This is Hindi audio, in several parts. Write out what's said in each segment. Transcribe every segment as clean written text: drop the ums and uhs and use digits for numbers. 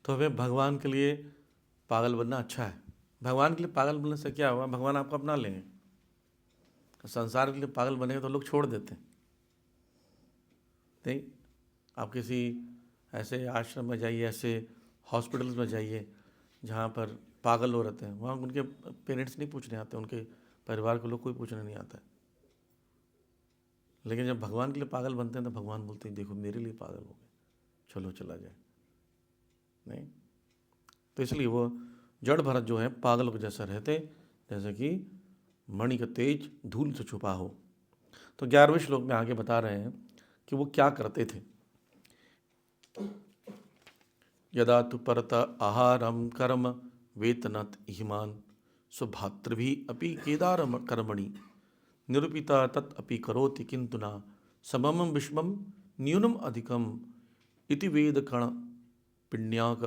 तो हमें भगवान के लिए पागल बनना अच्छा है। भगवान के लिए पागल बनने से क्या होगा, भगवान आपको अपना लेंगे। संसार के लिए पागल बनेंगे तो लोग छोड़ देते हैं। नहीं, आप किसी ऐसे आश्रम में जाइए, ऐसे हॉस्पिटल्स में जाइए जहाँ पर पागल लोग रहते हैं, वहाँ उनके पेरेंट्स नहीं पूछने आते, उनके परिवार के लोग कोई पूछने नहीं आता है। लेकिन जब भगवान के लिए पागल बनते हैं तो भगवान बोलते हैं देखो मेरे लिए पागल हो गए, चलो चला जाए। नहीं, तो इसलिए वो जड़ भरत जो है पागलों के जैसा रहते, जैसे कि मणि का तेज धूल से छुपा हो। तो 11वें श्लोक में आगे बता रहे हैं कि वो क्या करते थे। यदा तु परत आहारम कर्म वेतनत हिमान स्वभातृभिः अपि केदार कर्मणि निरूपिता तत् अपि करोति किंतु न सममं विषमं न्यूनम अधिकम इति वेद कण पिण्याक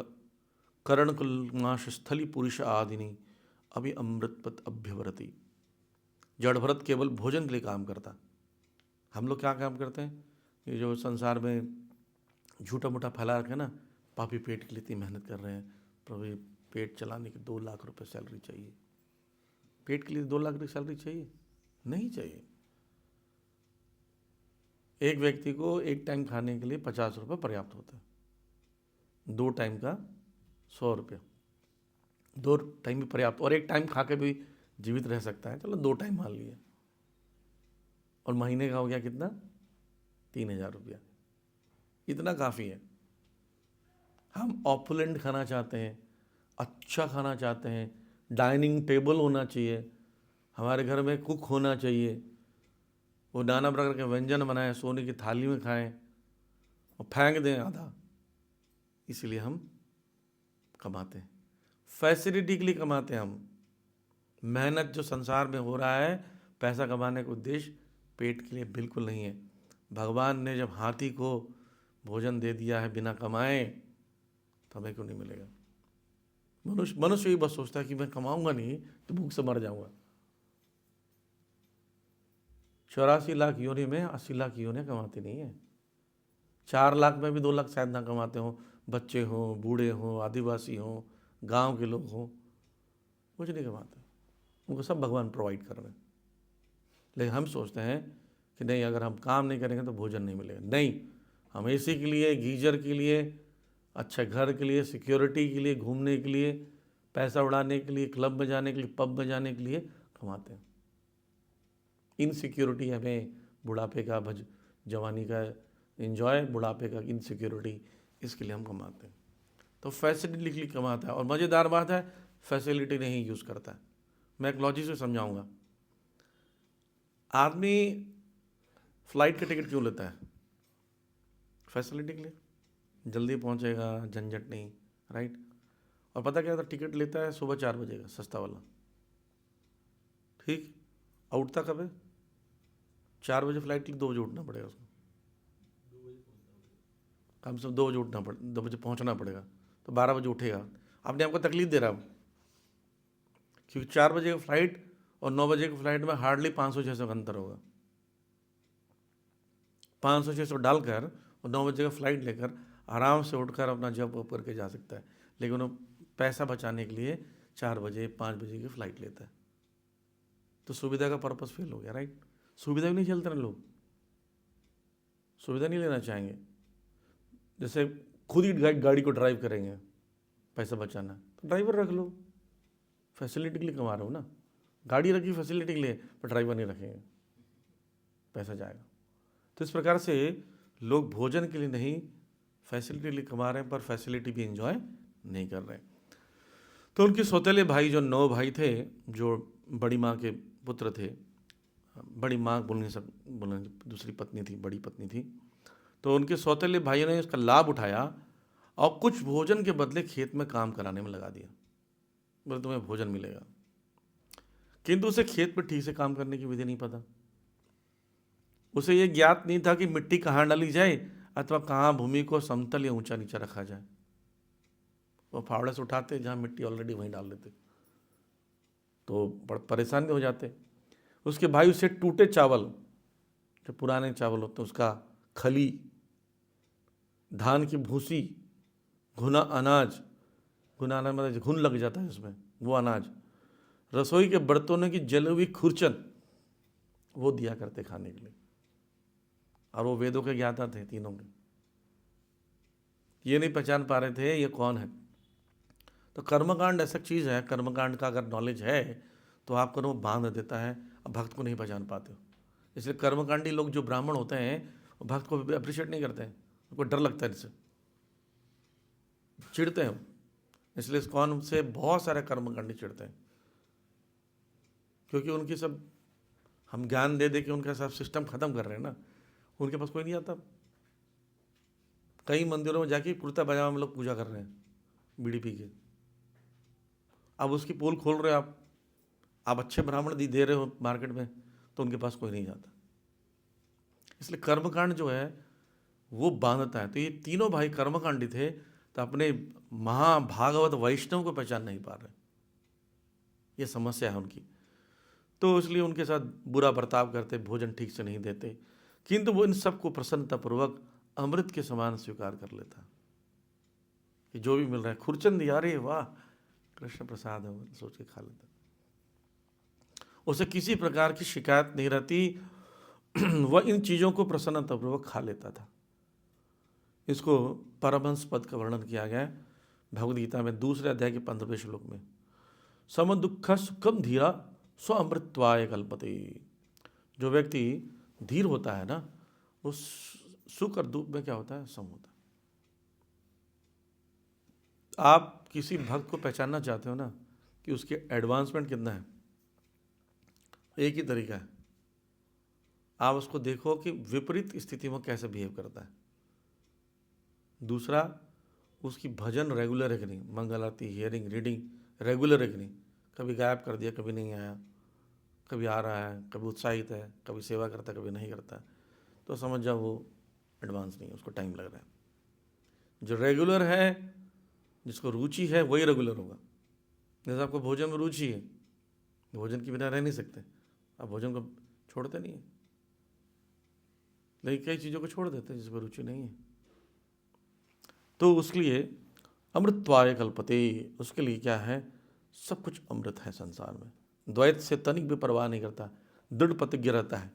करणकुलमाश स्थली पुरुष आदिनी अभी अमृतपत अभ्यवरती। जड़ भरत केवल भोजन के लिए काम करता। हम लोग क्या काम करते हैं, ये जो संसार में झूठा मूठा फैला रखे ना, पापी पेट के लिए इतनी मेहनत कर रहे हैं, प्रभु ये पेट चलाने के 2 लाख रुपए सैलरी चाहिए। पेट के लिए 2 लाख रुपये सैलरी चाहिए? नहीं चाहिए। एक व्यक्ति को एक टाइम खाने के लिए 50 रुपये पर्याप्त होता है। 2 टाइम का 100 रुपये, 2 टाइम भी पर्याप्त, और एक टाइम खा के भी जीवित रह सकता है, चलो 2 टाइम मान लिए, और महीने का हो गया कितना, 3000 रुपया। इतना काफ़ी है। हम ऑपुलेंट खाना चाहते हैं, अच्छा खाना चाहते हैं, डाइनिंग टेबल होना चाहिए, हमारे घर में कुक होना चाहिए, वो नाना प्रकार के व्यंजन बनाएं, सोने की थाली में खाएं और फेंक दें आधा। इसलिए हम कमाते हैं, फैसिलिटी के लिए कमाते हैं हम। मेहनत जो संसार में हो रहा है पैसा कमाने का उद्देश्य पेट के लिए बिल्कुल नहीं है। भगवान ने जब हाथी को भोजन दे दिया है बिना कमाए, तो हमें क्यों नहीं मिलेगा? मनुष्य ही बस सोचता है कि मैं कमाऊंगा नहीं तो भूख से मर जाऊंगा। 84 लाख योनि में 80 लाख योनि कमाती नहीं है। 4 लाख में भी 2 लाख शायद ना कमाते हों, बच्चे हों, बूढ़े हों, आदिवासी हों, गांव के लोग हों, कुछ नहीं कमाते, उनको सब भगवान प्रोवाइड कर रहे हैं। लेकिन हम सोचते हैं कि नहीं, अगर हम काम नहीं करेंगे तो भोजन नहीं मिलेगा। नहीं, हम एसी के लिए, गीजर के लिए, अच्छे घर के लिए, सिक्योरिटी के लिए, घूमने के लिए, पैसा उड़ाने के लिए, क्लब में जाने के लिए, पब में जाने के लिए कमाते हैं। इनसिक्योरिटी हमें बुढ़ापे का जवानी का एंजॉय, बुढ़ापे का इनसिक्योरिटी, इसके लिए हम कमाते हैं। तो फैसिलिटी के लिए कमाता है। और मज़ेदार बात है, फैसिलिटी नहीं यूज़ करता है। मैं एक लॉजिक से समझाऊंगा। आदमी फ्लाइट का टिकट क्यों लेता है? फैसिलिटी के लिए, जल्दी पहुंचेगा, झंझट नहीं, राइट। और पता क्या था, टिकट लेता है सुबह 4 बजे का सस्ता वाला, ठीक। उठता कब है? 4 बजे फ्लाइट के लिए 2 बजे उठना पड़ेगा उसको, कम से कम 2 बजे उठना 2 बजे पहुंचना पड़ेगा, तो 12 बजे उठेगा। अपने आपको तकलीफ दे रहा हूँ, क्योंकि 4 बजे का फ्लाइट और 9 बजे की फ्लाइट में हार्डली 500-600 का अंतर होगा। 500-600 डालकर और 9 बजे का फ्लाइट लेकर आराम से उठकर अपना जॉब वॉब करके जा सकता है। लेकिन वो पैसा बचाने के लिए 4 बजे 5 बजे की फ़्लाइट लेता है। तो सुविधा का पर्पस फेल हो गया, राइट। सुविधा भी नहीं चलते ना लोग, सुविधा नहीं लेना चाहेंगे। जैसे खुद ही गाड़ी को ड्राइव करेंगे, पैसा बचाना तो ड्राइवर रख लो, फैसिलिटी के लिए कमा रहे हो ना। गाड़ी रखी फैसिलिटी के लिए, पर ड्राइवर नहीं रखेंगे, पैसा जाएगा। तो इस प्रकार से लोग भोजन के लिए नहीं, फैसिलिटी के लिए कमा रहे हैं, पर फैसिलिटी भी एंजॉय नहीं कर रहे हैं। तो उनके सौतेले भाई जो 9 भाई थे, जो बड़ी माँ के पुत्र थे, बड़ी माँ बोलने सब बोलने, दूसरी पत्नी थी, बड़ी पत्नी थी, तो उनके सौतेले भाइयों ने इसका लाभ उठाया और कुछ भोजन के बदले खेत में काम कराने में लगा दिया। बोले तुम्हें भोजन मिलेगा, किंतु उसे खेत पर ठीक से काम करने की विधि नहीं पता। उसे यह ज्ञात नहीं था कि मिट्टी कहाँ डाली जाए अथवा कहाँ भूमि को समतल या ऊंचा नीचा रखा जाए। वो फावड़े से उठाते, जहाँ मिट्टी ऑलरेडी वहीं डाल देते, तो परेशान भी हो जाते। उसके भाई उससे टूटे चावल, जो पुराने चावल होते हैं, उसका खली, धान की भूसी, घुना अनाज, घुना अनाज मतलब घुन लग जाता है उसमें, वो अनाज, रसोई के बर्तनों की जली हुई खुरचन, वो दिया करते खाने के लिए। और वो वेदों के ज्ञाता थे तीनों के, ये नहीं पहचान पा रहे थे ये कौन है। तो कर्मकांड ऐसा चीज़ है, कर्मकांड का अगर नॉलेज है तो आपको ना वो बांध देता है, अब भक्त को नहीं पहचान पाते हो। इसलिए कर्मकांडी लोग जो ब्राह्मण होते हैं वो भक्त को अप्रिशिएट नहीं करते हैं, उनको डर लगता है, इससे चिढ़ते हैं। इसलिए इस्कॉन से बहुत सारे कर्मकांडी चिढ़ते हैं, क्योंकि उनकी सब हम ज्ञान दे दे के उनका सब सिस्टम खत्म कर रहे हैं ना, उनके पास कोई नहीं आता। कई मंदिरों में जाके कुर्ता पजामा में लोग पूजा कर रहे हैं बीड़ी पी के। अब उसकी पोल खोल रहे हो आप अच्छे ब्राह्मण दे रहे हो मार्केट में, तो उनके पास कोई नहीं जाता। इसलिए कर्मकांड जो है वो बांधता है। तो ये तीनों भाई कर्मकांडी थे, तो अपने महाभागवत वैष्णव को पहचान नहीं पा रहे, ये समस्या है उनकी। तो इसलिए उनके साथ बुरा बर्ताव करते, भोजन ठीक से नहीं देते, किंतु वो इन सबको प्रसन्नतापूर्वक अमृत के समान स्वीकार कर लेता कि जो भी मिल रहा है, खुरचन दिया, अरे वाह कृष्ण प्रसाद है, सोच के खा लेता। उसे किसी प्रकार की शिकायत नहीं रहती, वह इन चीज़ों को प्रसन्नतापूर्वक खा लेता था। इसको परमहंस पद का वर्णन किया गया है भगवद गीता में 2 अध्याय के 15वें श्लोक में। सम दुख सुखम धीरा स्व अमृतत्वाय कल्पते। जो व्यक्ति धीर होता है ना, उस सुख और दुख में क्या होता है, सम होता है। आप किसी भक्त को पहचानना चाहते हो ना कि उसके एडवांसमेंट कितना है, एक ही तरीका है, आप उसको देखो कि विपरीत स्थिति में कैसे बिहेव करता है। दूसरा, उसकी भजन रेगुलर है कि नहीं, मंगल आरती, हियरिंग, रीडिंग रेगुलर है कि नहीं, कभी गायब कर दिया, कभी नहीं आया, कभी आ रहा है, कभी उत्साहित है, कभी सेवा करता है, कभी नहीं करता, तो समझ जाओ वो एडवांस नहीं है, उसको टाइम लग रहा है। जो रेगुलर है, जिसको रुचि है, वही रेगुलर होगा। जैसे आपको भोजन में रुचि है, भोजन के बिना रह नहीं सकते, आप भोजन को छोड़ते नहीं है, लेकिन कई चीज़ों को छोड़ देते हैं जिसमें रुचि नहीं है। तो उसके लिए अमृतत्वाय कल्पते, उसके लिए क्या है, सब कुछ अमृत है संसार में। द्वैत से तनिक भी परवाह नहीं करता, दृढ़ प्रतिज्ञ रहता है,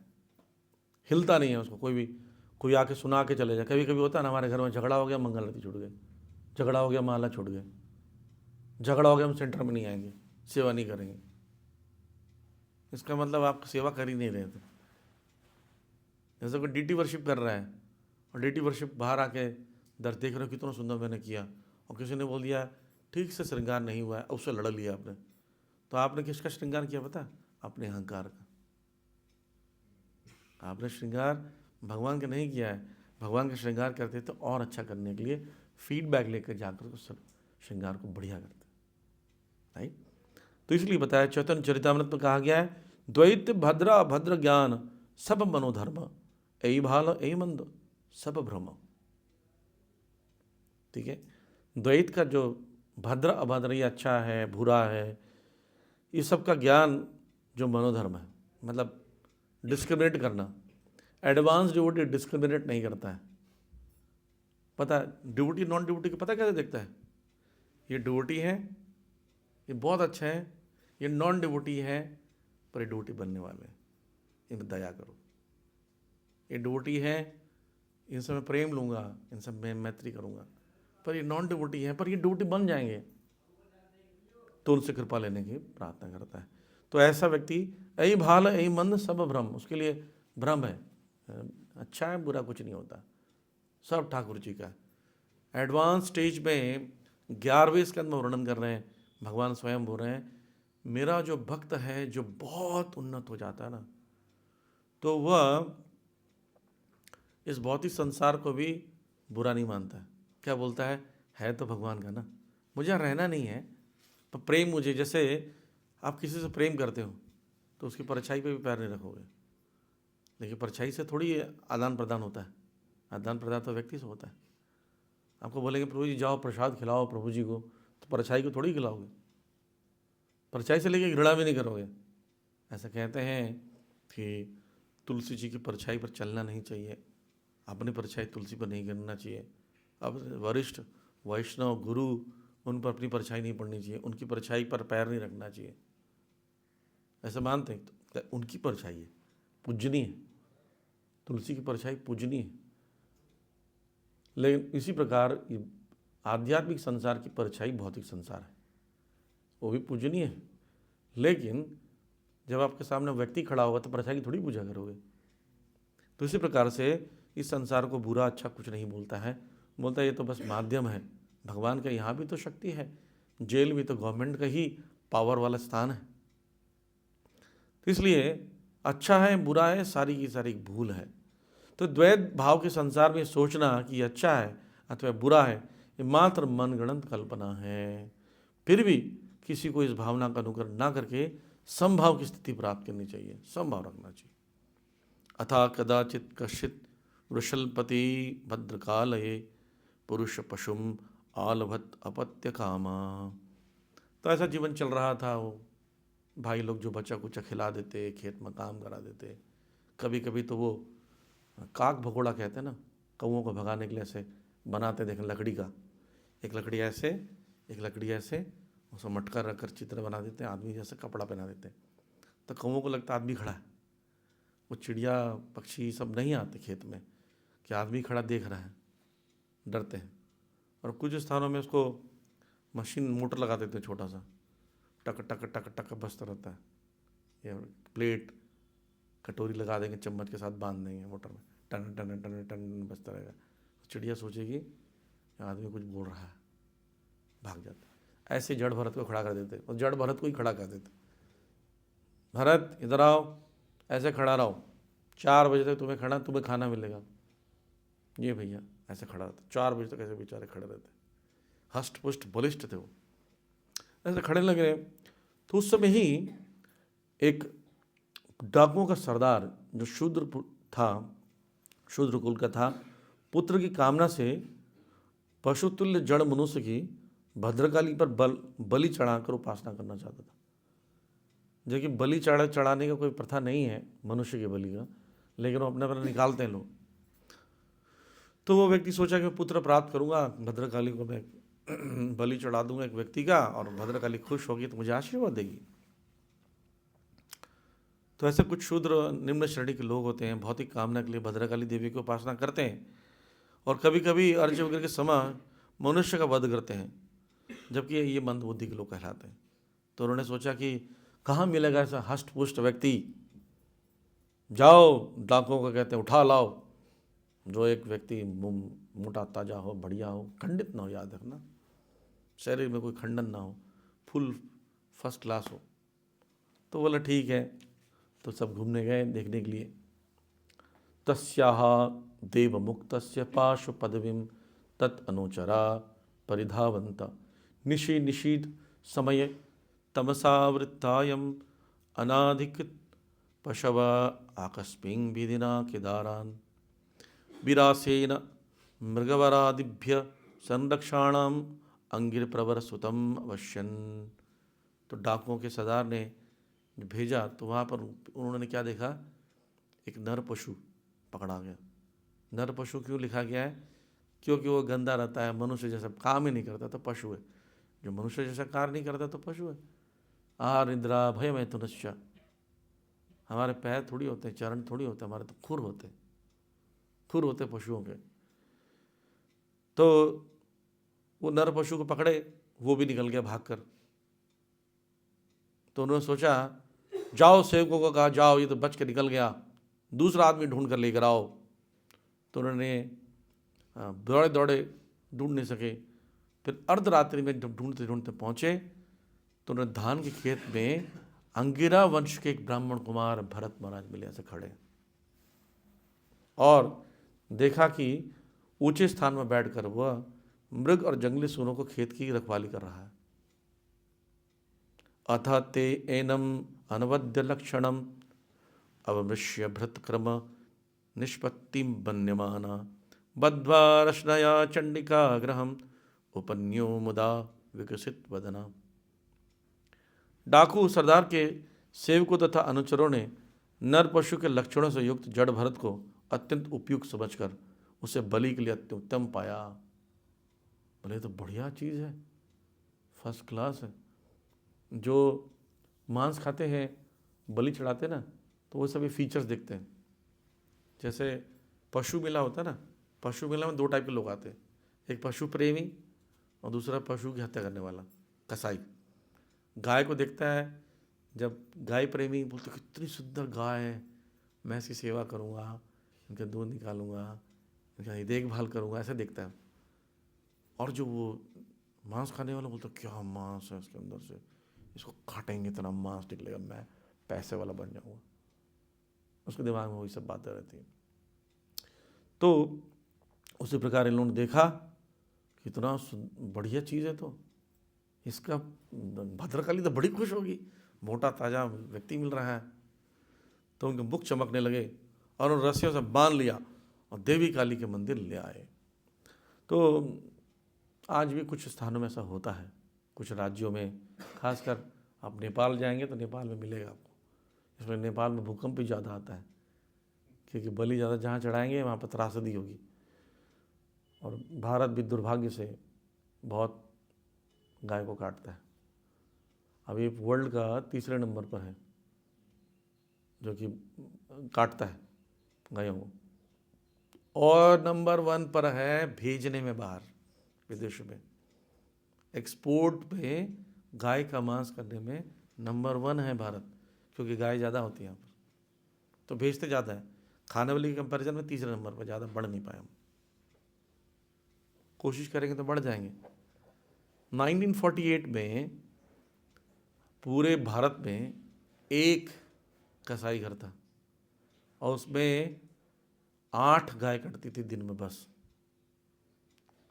हिलता नहीं है उसको कोई आके सुना के चले जाए। कभी कभी होता है ना, हमारे घर में झगड़ा हो गया, मंगल आरती छूट गई, झगड़ा हो गया, माला छूट गए, झगड़ा हो गया, हम सेंटर में नहीं आएंगे, सेवा नहीं करेंगे। इसका मतलब आप सेवा कर ही नहीं रहे थे। जैसे कोई डीटी वर्शिप कर रहा है और डीटी वर्शिप बाहर आके दर देख रहे हो कितना सुंदर मैंने किया, और किसी ने बोल दिया ठीक से श्रृंगार नहीं हुआ है, उससे लड़ लिया आपने, तो आपने किसका श्रृंगार किया पता, अपने अहंकार का। आपने श्रृंगार भगवान का नहीं किया है। भगवान का श्रृंगार करते तो और अच्छा करने के लिए फीडबैक लेकर जाकर उस श्रृंगार को बढ़िया करते, राइट। तो इसलिए बताया, चैतन्य चरितामृत में कहा गया है, द्वैत भद्र अभद्र ज्ञान सब मनोधर्म, ऐ भाल ऐ मंद सब भ्रम। ठीक है, द्वैत का जो भद्र अभद्र, ये अच्छा है बुरा है, ये सब का ज्ञान जो मनोधर्म है, मतलब डिस्क्रिमिनेट करना। एडवांस डिवोटी डिस्क्रिमिनेट नहीं करता है, पता है डिवोटी नॉन डिवोटी को पता कैसे देखता है, ये डिवोटी है, ये बहुत अच्छा है, ये नॉन डिवोटी है पर ये डिवोटी बनने वाले हैं, इनमें दया करो। ये डिवोटी है, इनसे मैं प्रेम लूँगा, इनसे मैं मैत्री करूँगा, पर ये नॉन डिवोटी है, पर ये डिवोटी बन जाएंगे, तो उनसे कृपा लेने की प्रार्थना करता है। तो ऐसा व्यक्ति ऐ भाल ऐ मंद सब भ्रम, उसके लिए भ्रम है, अच्छा है बुरा कुछ नहीं होता, सब ठाकुर जी का। एडवांस स्टेज में 11वें स्कंद में वर्णन कर रहे हैं, भगवान स्वयं बोल रहे हैं, मेरा जो भक्त है जो बहुत उन्नत हो जाता है ना, तो वह इस भौतिक संसार को भी बुरा नहीं मानता है। क्या बोलता है तो भगवान का ना, मुझे यहाँ रहना नहीं है, तो प्रेम मुझे, जैसे आप किसी से प्रेम करते हो तो उसकी परछाई पे भी पैर नहीं रखोगे, लेकिन परछाई से थोड़ी आदान प्रदान होता है, आदान प्रदान तो व्यक्ति से होता है। आपको बोलेंगे प्रभु जी जाओ प्रसाद खिलाओ प्रभु जी को, तो परछाई को थोड़ी खिलाओगे, परछाई से लेके घृणा भी नहीं करोगे। ऐसा कहते हैं कि तुलसी जी की परछाई पर चलना नहीं चाहिए, अपनी परछाई तुलसी पर नहीं गिरना चाहिए। अब वरिष्ठ वैष्णव गुरु उन पर अपनी परछाई नहीं पड़नी चाहिए, उनकी परछाई पर पैर नहीं रखना चाहिए, ऐसा मानते हैं। तो उनकी परछाई है, पूजनीय है, तुलसी की परछाई पूजनीय है। लेकिन इसी प्रकार आध्यात्मिक संसार की परछाई भौतिक संसार है, वो भी पूजनीय है। लेकिन जब आपके सामने व्यक्ति खड़ा होगा तो परछाई की थोड़ी पूजा करोगे। तो इसी प्रकार से इस संसार को बुरा अच्छा कुछ नहीं बोलता है, बोलता है ये तो बस माध्यम है। भगवान का यहाँ भी तो शक्ति है, जेल भी तो गवर्नमेंट का ही पावर वाला स्थान है। तो इसलिए अच्छा है बुरा है सारी की सारी भूल है। तो द्वैत भाव के संसार में सोचना कि ये अच्छा है अथवा बुरा है, ये मात्र मनगढ़ंत कल्पना है। फिर भी किसी को इस भावना का अनुकरण ना करके समभाव की स्थिति प्राप्त करनी चाहिए, समभाव रखना चाहिए। अथा कदाचित कश्चित वृषलपति भद्रकालये पुरुष पशुम आलभत अपत्य कामा। तो ऐसा जीवन चल रहा था। वो भाई लोग जो बच्चा कुचा खिला देते, खेत में काम करा देते, कभी कभी तो वो काक भगोड़ा कहते हैं ना, कौओं को भगाने के लिए ऐसे बनाते, देखें लकड़ी का, एक लकड़ी ऐसे एक लकड़ी ऐसे, उसमें मटका रख कर चित्र बना देते हैं, आदमी जैसे कपड़ा पहना देते हैं। तो कौओं को लगता आदमी खड़ा है, वो चिड़िया पक्षी सब नहीं आते खेत में कि आदमी खड़ा देख रहा है, डरते हैं। और कुछ स्थानों में उसको मशीन मोटर लगा देते हैं, छोटा सा टक टक टक टक बजता रहता है, ये प्लेट कटोरी लगा देंगे, चम्मच के साथ बांध देंगे मोटर में, टन टन टन टन बजता रहेगा। चिड़िया सोचेगी आदमी कुछ बोल रहा है, भाग जाता है। ऐसे जड़ भरत को खड़ा कर देते, और जड़ भरत को ही खड़ा कर देते, भरत इधर आओ, ऐसे खड़ा रहो, 4 बजे तक तुम्हें खाना मिलेगा। ये भैया ऐसे खड़ा रहता, 4 बजे तक ऐसे बेचारे खड़े रहते, हष्ट पुष्ट बलिष्ठ थे वो, ऐसे खड़े लग रहे। तो उस समय ही एक डाकुओं का सरदार जो शूद्र था, शूद्र कुल का था, पुत्र की कामना से पशुतुल्य जड़ मनुष्य की भद्रकाली पर बलि चढ़ाकर उपासना करना चाहता था। जो कि बलि चढ़ाने का कोई प्रथा नहीं है मनुष्य के बलि का, लेकिन वो अपने अपना निकालते हैं लोग। तो वो व्यक्ति सोचा कि पुत्र प्राप्त करूंगा, भद्रकाली को मैं बलि चढ़ा दूंगा एक व्यक्ति का, और भद्रकाली खुश होगी तो मुझे आशीर्वाद देगी। तो ऐसे कुछ शूद्र निम्न श्रेणी के लोग होते हैं, भौतिक कामना के लिए भद्रकाली देवी की उपासना करते हैं, और कभी कभी अर्घ्य वगैरह के समय मनुष्य का वध करते हैं, जबकि ये मंद बुद्धि के लोग कहलाते हैं। तो उन्होंने सोचा कि कहाँ मिलेगा ऐसा हष्ट पुष्ट व्यक्ति, जाओ डाकुओं को कहते हैं उठा लाओ, जो एक व्यक्ति मोटा ताजा हो, बढ़िया हो, खंडित ना हो, याद रखना शरीर में कोई खंडन ना हो, फुल फर्स्ट क्लास हो। तो बोला ठीक है। तो सब घूमने गए देखने के लिए। तस्याः देवमुक्तस्य पार्श्व पदवीं तत् अनुचरा परिधावन्त निशीथ समय तमसावृत्तायम् अनाधिकृत पशव आकस्मिं विधिना केदारान् विरासेन मृगवरादिभ्य संरक्षाणाम अंगिरप्रवर सुतम अवश्यन। तो डाकुओं के सरदार ने भेजा तो वहाँ पर उन्होंने क्या देखा, एक नर पशु पकड़ा गया। नर पशु क्यों लिखा गया है? क्योंकि वो गंदा रहता है, मनुष्य जैसा काम ही नहीं करता तो पशु है, जो मनुष्य जैसा कार्य नहीं करता तो पशु है। आहार निद्रा भय मैथुनश्च, हमारे पैर थोड़ी होते हैं, चरण थोड़ी होते, हमारे तो खुर होते पशुओं के। तो वो नर पशु को पकड़े, वो भी निकल गया भागकर। तो उन्होंने सोचा जाओ, सेवकों को कहा जाओ, ये तो बच के निकल गया, दूसरा आदमी ढूंढ कर लेकर आओ। तो उन्होंने दौड़े दौड़े ढूंढ नहीं सके, फिर अर्धरात्रि में जब ढूंढते ढूंढते पहुँचे तो उन्होंने धान के खेत में अंगिरा वंश के एक ब्राह्मण कुमार भरत महाराज मिले ऐसे खड़े, और देखा कि ऊंचे स्थान में बैठकर वह मृग और जंगली सूरों को खेत की रखवाली कर रहा है। अथ ते एनम अनवद्य लक्षणम अवमृश्य भृतक्रम निष्पत्तिम बन्यमाना बद्ध्वा रश्नया चंडिका ग्रहम उपन्यो मुदा विकसित वदना। डाकू सरदार के सेवकों तथा अनुचरों ने नर पशु के लक्षणों से युक्त जड़ भरत को अत्यंत उपयुक्त समझकर उसे बलि के लिए अत्युत्तम पाया। बोले ये तो बढ़िया चीज़ है, फर्स्ट क्लास है। जो मांस खाते हैं, बलि चढ़ाते ना, तो वो सभी फीचर्स देखते हैं। जैसे पशु मेला होता है ना, पशु मेला में 2 टाइप के लोग आते हैं, एक पशु प्रेमी और दूसरा पशु की हत्या करने वाला कसाई। गाय को देखता है, जब गाय प्रेमी बोलते कितनी सुंदर गाय है, मैं इसकी सेवा करूँगा, इनका दूध निकालूंगा, इनका देखभाल करूँगा, ऐसे देखता है। और जो वो मांस खाने वाला बोलता क्या मांस है इसके अंदर से, इसको काटेंगे इतना मांस निकलेगा, मैं पैसे वाला बन जाऊँगा। उसके दिमाग में वही सब बातें रहती हैं। तो उसी प्रकार इन लोगों ने देखा कितना बढ़िया चीज़ है, तो इसका भद्रकाली तो बड़ी खुश होगी, मोटा ताज़ा व्यक्ति मिल रहा है। तो उनके मुख चमकने लगे और उन रस्सियों से बांध लिया और देवी काली के मंदिर ले आए। तो आज भी कुछ स्थानों में ऐसा होता है, कुछ राज्यों में, खासकर आप नेपाल जाएंगे तो नेपाल में मिलेगा आपको। इसमें नेपाल में भूकंप भी ज़्यादा आता है, क्योंकि बलि ज़्यादा जहाँ चढ़ाएंगे वहाँ पर त्रासदी होगी। और भारत भी दुर्भाग्य से बहुत गाय को काटता है। अभी वर्ल्ड का 3रे नंबर पर है जो कि काटता है गायों को, और नंबर 1 पर है भेजने में बाहर विदेशों में। एक्सपोर्ट में गाय का मांस करने में नंबर 1 है भारत, क्योंकि गाय ज़्यादा होती है यहाँ पर, तो भेजते ज़्यादा है। खाने वाले के कंपैरिजन में 3रे नंबर पर, ज़्यादा बढ़ नहीं पाए हम। कोशिश करेंगे तो बढ़ जाएंगे। 1948 में पूरे भारत में एक कसाई घर था और उसमें 8 गाय कटती थी दिन में बस।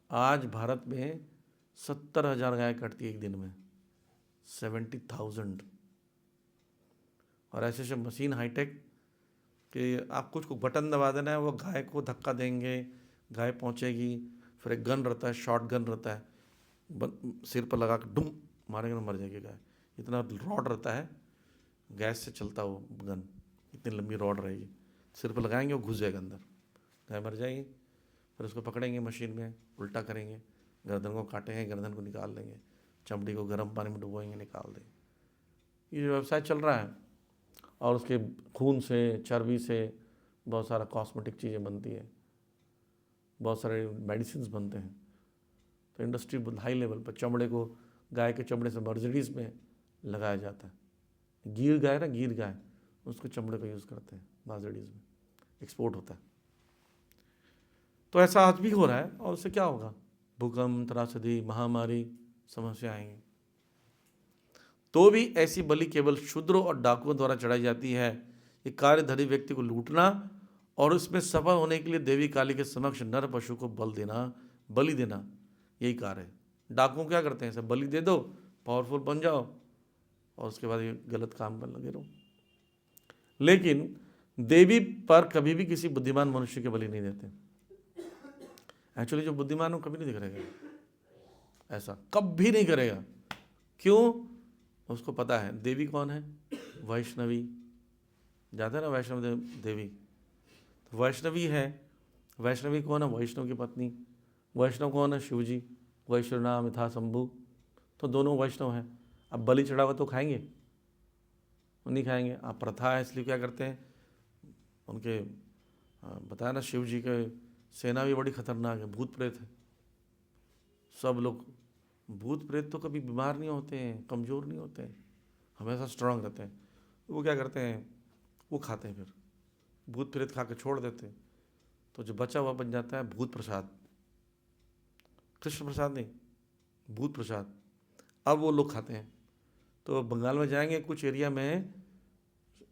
आज भारत में 70,000 गाय कटती है एक दिन में, 70,000। और ऐसे ऐसे मशीन हाईटेक कि आप कुछ को बटन दबा देना है, वो गाय को धक्का देंगे, गाय पहुंचेगी। फिर एक गन रहता है, शॉर्ट गन रहता है, सिर पर लगा कर डुम मारेंगे तो मर जाएगी गाय। इतना रॉड रहता है, गैस से चलता वो गन, इतनी लंबी रॉड रहेगी, सिर पर लगाएंगे वो घुस जाएगा अंदर, गाय मर जाएगी। फिर उसको पकड़ेंगे मशीन में, उल्टा करेंगे, गर्दन को काटेंगे, गर्दन को निकाल देंगे, चमड़ी को गर्म पानी में डुबोएंगे, निकाल देंगे। ये जो व्यवसाय चल रहा है, और उसके खून से, चर्बी से बहुत सारा कॉस्मेटिक चीज़ें बनती है, बहुत सारे मेडिसिन बनते हैं। तो इंडस्ट्री हाई लेवल पर, चमड़े को, गाय के चमड़े से मर्सिडीज़ में लगाया जाता है। गीर गाय ना, गीर गाय, उसको चमड़े का यूज़ करते हैं, मर्सिडीज़ में एक्सपोर्ट होता है। तो ऐसा आज भी हो रहा है, और उससे क्या होगा? भूकंप, त्रासदी, महामारी, समस्या आएंगी। तो भी ऐसी बलि केवल शूद्रों और डाकुओं द्वारा चढ़ाई जाती है। ये कार्यधरी व्यक्ति को लूटना और उसमें सफल होने के लिए देवी काली के समक्ष नर पशु को बलि देना, यही कार्य है। डाकुओं क्या करते हैं? सब बलि दे दो, पावरफुल बन जाओ, और उसके बाद ये गलत काम करने लगे रहो। लेकिन देवी पर कभी भी किसी बुद्धिमान मनुष्य के बलि नहीं देते। एक्चुअली जो बुद्धिमान हो कभी नहीं करेगा ऐसा, कभी नहीं करेगा। क्यों? उसको पता है देवी कौन है, वैष्णवी। जाते हैं ना वैष्णव देवी, तो वैष्णवी है। वैष्णवी कौन है? वैष्णव की पत्नी। वैष्णव कौन है? शिव जी। वैष्णव नाम यथा शंभु, तो दोनों वैष्णव हैं। अब बलि चढ़ावा तो खाएंगे? नहीं खाएंगे। आप प्रथा है इसलिए क्या करते हैं, उनके बताया ना, शिव जी के सेना भी बड़ी खतरनाक है, भूत प्रेत है। सब लोग, भूत प्रेत तो कभी बीमार नहीं होते हैं, कमज़ोर नहीं होते हैं, हमेशा स्ट्रांग रहते हैं। वो क्या करते हैं, वो खाते हैं, फिर भूत प्रेत खा के छोड़ देते हैं, तो जो बचा हुआ बन जाता है भूत प्रसाद। कृष्ण प्रसाद नहीं, भूत प्रसाद। अब वो लोग खाते हैं। तो बंगाल में जाएंगे, कुछ एरिया में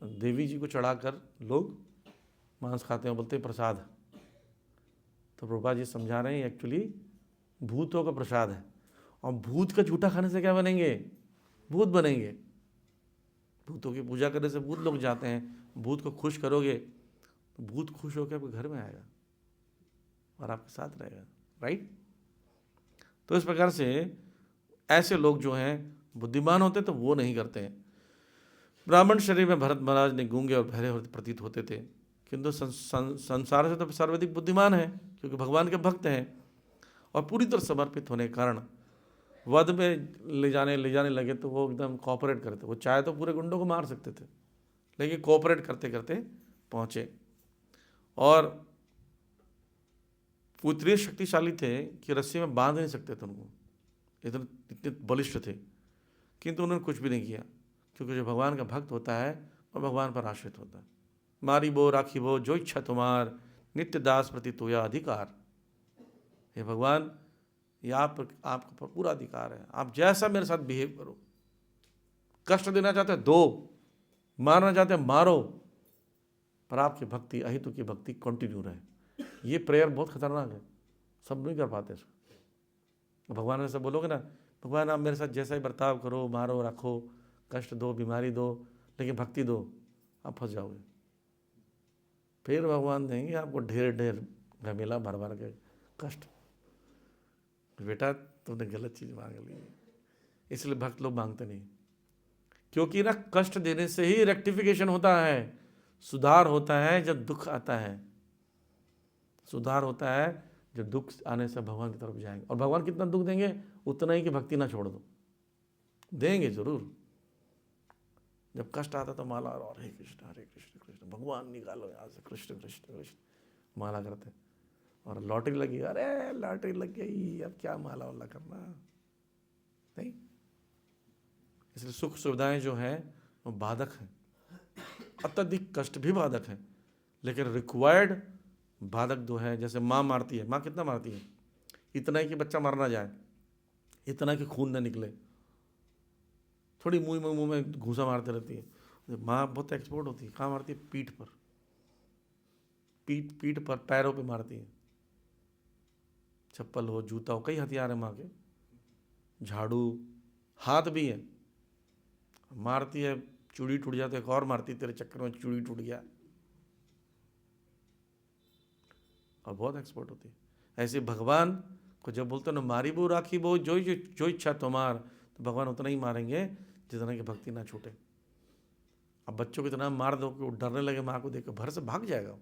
देवी जी को चढ़ाकर लोग मांस खाते हैं, बोलते हैं प्रसाद। तो प्रभुपाद जी समझा रहे हैं एक्चुअली भूतों का प्रसाद है। और भूत का झूठा खाने से क्या बनेंगे? भूत बनेंगे। भूतों की पूजा करने से भूत लोग जाते हैं। भूत को खुश करोगे तो भूत खुश होकर आपके घर में आएगा और आपके साथ रहेगा, राइट? तो इस प्रकार से ऐसे लोग जो हैं बुद्धिमान होते तो वो नहीं करते हैं। ब्राह्मण शरीर में भरत महाराज ने गूंगे और बहरे प्रतीत होते थे, किंतु संसार से तो सर्वाधिक बुद्धिमान है, क्योंकि भगवान के भक्त हैं। और पूरी तरह समर्पित होने के कारण वध में ले जाने लगे तो वो एकदम कोऑपरेट करते। वो चाहे तो पूरे गुंडों को मार सकते थे, लेकिन कोऑपरेट करते करते पहुंचे। और वो इतने शक्तिशाली थे कि रस्सी में बांध नहीं सकते थे उनको, इतने बलिष्ठ थे। किंतु उन्होंने कुछ भी नहीं किया, क्योंकि जो भगवान का भक्त होता है वह भगवान पर आश्रित होता है। मारी बो राखी बो जो इच्छा तुम्हार, नित्य दास प्रति तोया अधिकार। हे भगवान, ये आपका पूरा अधिकार है, आप जैसा मेरे साथ बिहेव करो। कष्ट देना चाहते हो दो, मारना चाहते हो मारो, पर आपकी भक्ति, अहितु की भक्ति कंटिन्यू रहे। ये प्रेयर बहुत खतरनाक है, सब नहीं कर पाते इसको। भगवान ने सब बोलोगे ना, भगवान आप मेरे साथ जैसा ही बर्ताव करो, मारो रखो, कष्ट दो, बीमारी दो, लेकिन भक्ति दो, आप फंस जाओगे। फिर भगवान देंगे आपको ढेर ढेर घमेला भर भर के कष्ट। बेटा तुमने गलत चीज़ मांग ली। इसलिए भक्त लोग मांगते नहीं, क्योंकि ना कष्ट देने से ही रेक्टिफिकेशन होता है, सुधार होता है जब दुख आता है। सुधार होता है जब दुख आने से भगवान की तरफ जाएंगे। और भगवान कितना दुख देंगे, उतना ही कि भक्ति ना छोड़ दो, देंगे जरूर। जब कष्ट आता तो माला और हरे कृष्ण कृष्ण भगवान निकालो यहाँ से, कृष्ण कृष्ण कृष्ण माला करते। और लॉटरी लगी, अरे लॉटरी लग गई, अब क्या माला वाला करना, नहीं। इसलिए सुख सुविधाएं जो हैं वो बाधक हैं, अत्यधिक कष्ट भी बाधक है, लेकिन रिक्वायर्ड बाधक जो है, जैसे माँ मारती है। माँ कितना मारती है, इतना ही कि बच्चा मर ना जाए, इतना कि खून ना निकले, थोड़ी मुंह में घूसा मारते रहती है। माँ बहुत एक्सपर्ट होती है, कहाँ मारती है, पीठ पर, पीठ पर, पैरों पे मारती है। चप्पल हो, जूता हो, कई हथियार है माँ के, झाड़ू, हाथ भी है। मारती है, चूड़ी टूट जाती है, एक और मारती है, तेरे चक्कर में चूड़ी टूट गया, और बहुत एक्सपर्ट होती है। ऐसे भगवान को जब बोलते ना मारी बो राखी बो जो इच्छा तुम्हार, तो भगवान उतना ही मारेंगे जितना कि भक्ति ना छूटे। अब बच्चों को इतना मार दो कि वो डरने लगे माँ को देखकर, भर से भाग जाएगा,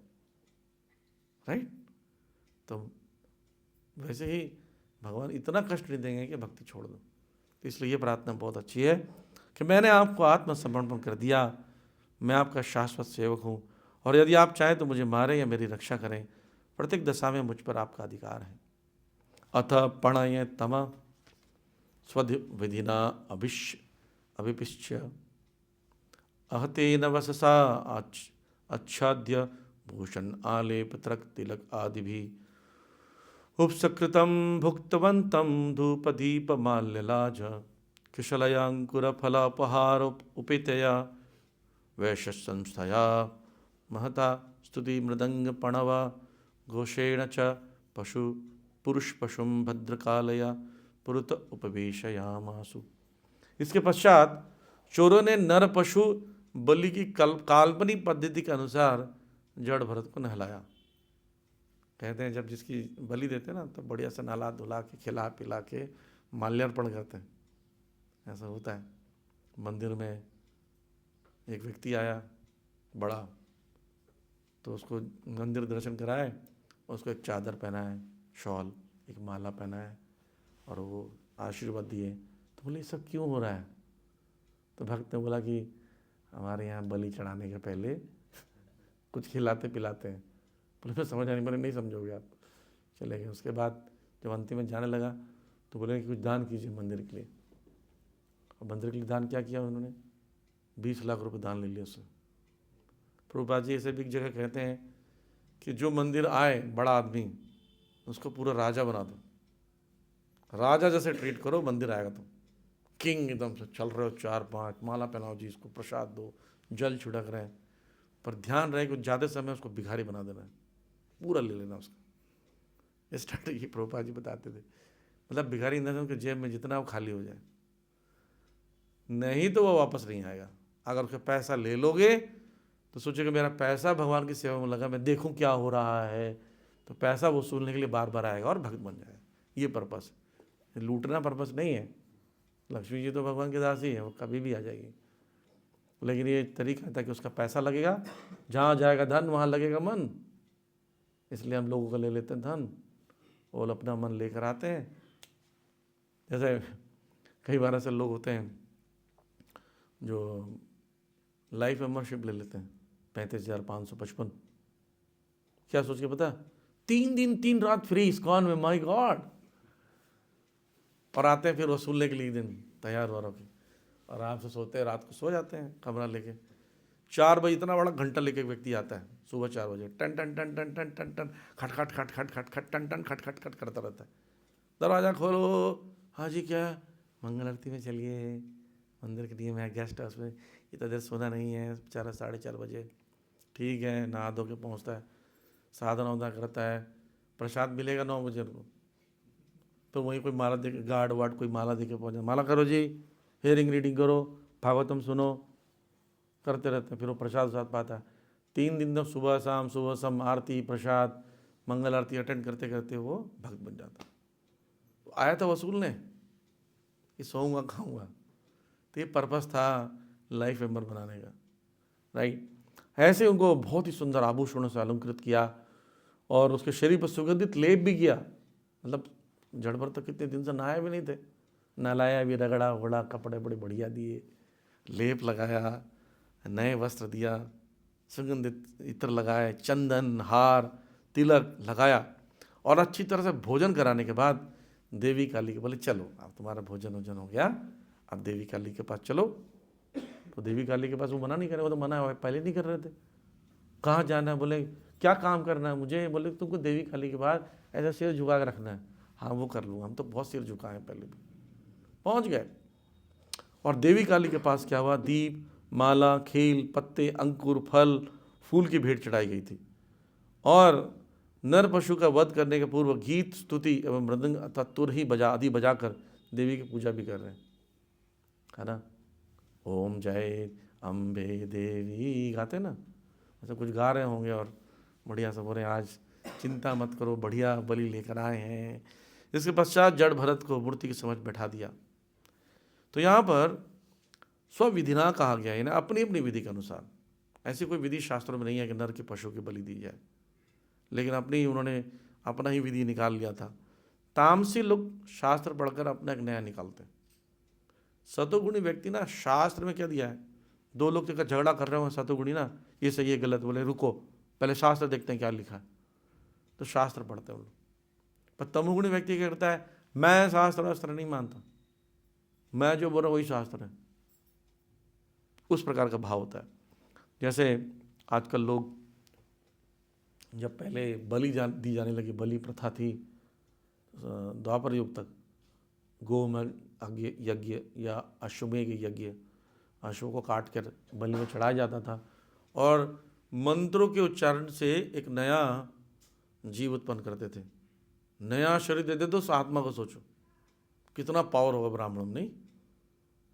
राइट। तो वैसे ही भगवान इतना कष्ट नहीं देंगे कि भक्ति छोड़ दो। तो इसलिए ये प्रार्थना बहुत अच्छी है कि मैंने आपको आत्मसमर्पण कर दिया, मैं आपका शाश्वत सेवक हूँ, और यदि आप चाहें तो मुझे मारें या मेरी रक्षा करें, प्रत्येक दशा में मुझ पर आपका अधिकार है। अथ प्रणय तम स्वविधिना अभिपिश्य अहतेन वससा आच्छाद्य भूषण आलेप तिलक तिलक आदि भी उपसकृतं भुक्तवन्तं धूपदीप माल्यलाज कुशलयांकुर फलापहार उपितया वैश्यसंस्थया महता स्तुति मृदंग पणवा घोषेण च पशु पुरुष पशुम भद्रकालया पुरुत उपवेशयामासु। इसके पश्चात चोरों ने नर पशु बलि की काल्पनिक पद्धति के अनुसार जड़ भरत को नहलाया। कहते हैं जब जिसकी बलि देते हैं ना, तो बढ़िया से नहला धुला के खिला पिला के माल्यार्पण करते हैं, ऐसा होता है। मंदिर में एक व्यक्ति आया बड़ा, तो उसको मंदिर दर्शन कराए, उसको एक चादर पहनाए, शॉल, एक माला पहनाए, और वो आशीर्वाद दिए। तो बोले ये सब क्यों हो रहा है? तो भक्त ने बोला कि हमारे यहाँ बलि चढ़ाने के पहले कुछ खिलाते पिलाते हैं। बोले मैं समझ नहीं, बोले नहीं समझोगे आप, चले गए। उसके बाद जब अंतिम में जाने लगा तो बोले कि कुछ दान कीजिए मंदिर के लिए। और मंदिर के लिए दान क्या किया उन्होंने? 20 लाख रुपए दान ले लिया उससे। प्रभुपाद जी ऐसे भी एक जगह कहते हैं कि जो मंदिर आए बड़ा आदमी, उसको पूरा राजा बना दो, राजा जैसे ट्रीट करो, मंदिर आएगा। तुम किंग एकदम से चल रहे हो, 4-5 माला पहनाओ जी, इसको प्रसाद दो, जल छिड़क रहे हैं, पर ध्यान रहे कि ज़्यादा समय उसको भिखारी बना देना है, पूरा ले लेना उसका। स्ट्रैटेजी प्रभुपाद जी बताते थे, मतलब भिखारी इंद्र के जेब में जितना वो खाली हो जाए, नहीं तो वो वापस नहीं आएगा। अगर उसका पैसा ले लोगे तो सोचेगा मेरा पैसा भगवान की सेवा में लगा, मैं देखूं क्या हो रहा है, तो पैसा वसूलने के लिए बार बार आएगा और भक्त बन जाएगा। ये पर्पस है, लूटना पर्पस नहीं है। लक्ष्मी जी तो भगवान के दास ही है, वो कभी भी आ जाएगी, लेकिन ये तरीका था कि उसका पैसा लगेगा, जहाँ जाएगा धन वहाँ लगेगा मन। इसलिए हम लोगों का ले लेते हैं धन, वो अपना मन लेकर आते हैं। जैसे कई बार ऐसे लोग होते हैं जो लाइफ मेंबरशिप ले लेते हैं 35,555, क्या सोच के पता, 3 दिन 3 रात फ्री इस्कॉन में, माय गॉड। और आते हैं फिर वसूलने के लिए दिन तैयार वारों की, आराम से सोते हैं, रात को सो जाते हैं कमरा लेके। 4 बजे इतना बड़ा घंटा लेके एक व्यक्ति आता है, सुबह 4 बजे, टन टन टन टन टन टन टन, खट खट खट खट खट खट टन टन खट खट खट करता रहता है। दरवाज़ा खोलो, हाँ जी क्या, मंगल आरती में चलिए, मंदिर के लिए मैं गेस्ट हाउस में, इतना देर सोना नहीं है, बेचारा 4:30 बजे, ठीक है, नहा धो के पहुँचता है, साधना वादना करता है, प्रसाद मिलेगा 9 बजे को, तो वहीं कोई माला दे के, गार्ड वार्ड कोई माला दे के पहुँचा, माला करो जी, हेयरिंग रीडिंग करो, भागवतम सुनो, करते रहते हैं। फिर वो प्रसाद साथ पाता है। 3 दिन तक सुबह शाम आरती प्रसाद मंगल आरती अटेंड करते करते वो भक्त बन जाता। तो आया था वसूलने कि सोऊंगा खाऊंगा, तो ये पर्पस था लाइफ मेंबर बनाने का, राइट। ऐसे उनको बहुत ही सुंदर आभूषणों से अलंकृत किया और उसके शरीर पर सुगंधित लेप भी किया। मतलब जड़ भर तक कितने दिन से नहाए भी नहीं थे, नहलाया भी, रगड़ा वगड़ा, कपड़े बड़े बढ़िया दिए, लेप लगाया, नए वस्त्र दिया, सुगंधित इत्र लगाए, चंदन हार तिलक लगाया और अच्छी तरह से भोजन कराने के बाद देवी काली के बोले चलो अब तुम्हारा भोजन वोजन हो गया, अब देवी काली के पास चलो। तो देवी काली के पास वो मना नहीं करे, वो तो मना पहले नहीं कर रहे थे। कहाँ जाना है, बोले क्या काम करना है मुझे, बोले तुमको देवी काली के बाद ऐसा सिर झुका के रखना है। हाँ वो कर लूँगा, हम तो बहुत सिर झुकाए हैं पहले भी। पहुँच गए और देवी काली के पास क्या हुआ, दीप माला खेल पत्ते अंकुर फल फूल की भेंट चढ़ाई गई थी और नर पशु का वध करने के पूर्व गीत स्तुति एवं मृदंग अथवा तुर ही आदि बजाकर देवी की पूजा भी कर रहे हैं, है ना। ओम जय अम्बे देवी गाते ना, ऐसा कुछ गा रहे होंगे और बढ़िया से बोल रहे हैं आज चिंता मत करो बढ़िया बलि लेकर आए हैं। इसके पश्चात जड़ भरत को मूर्ति की समझ बैठा दिया। तो यहाँ पर स्वविधिना कहा गया है ना, अपनी अपनी विधि के अनुसार। ऐसी कोई विधि शास्त्रों में नहीं है कि नर के पशु की बलि दी जाए, लेकिन अपनी उन्होंने अपना ही विधि निकाल लिया था। तामसी लोग शास्त्र पढ़कर अपना एक नया निकालते हैं। सतोगुणी व्यक्ति ना शास्त्र में क्या दिया है, 2 लोग जगह झगड़ा कर रहे हो सतोगुणी ना, ये सही है गलत, बोले रुको पहले शास्त्र देखते हैं क्या लिखा है, तो शास्त्र पढ़ते हैं वो लोग। पर तमोगुणी व्यक्ति क्या करता है, मैं शास्त्र वास्त्र नहीं मानता, मैं जो बोल रहा हूँ वही शास्त्र है, उस प्रकार का भाव होता है। जैसे आजकल लोग, जब पहले बलि दी जाने लगी, बलि प्रथा थी द्वापर युग तक, गोमय यज्ञ या अश्वमेघ यज्ञ, अश्वों को काट कर बलि में चढ़ाया जाता था और मंत्रों के उच्चारण से एक नया जीव उत्पन्न करते थे, नया शरीर देते। तो उस आत्मा को सोचो कितना पावर होगा ब्राह्मण में, नहीं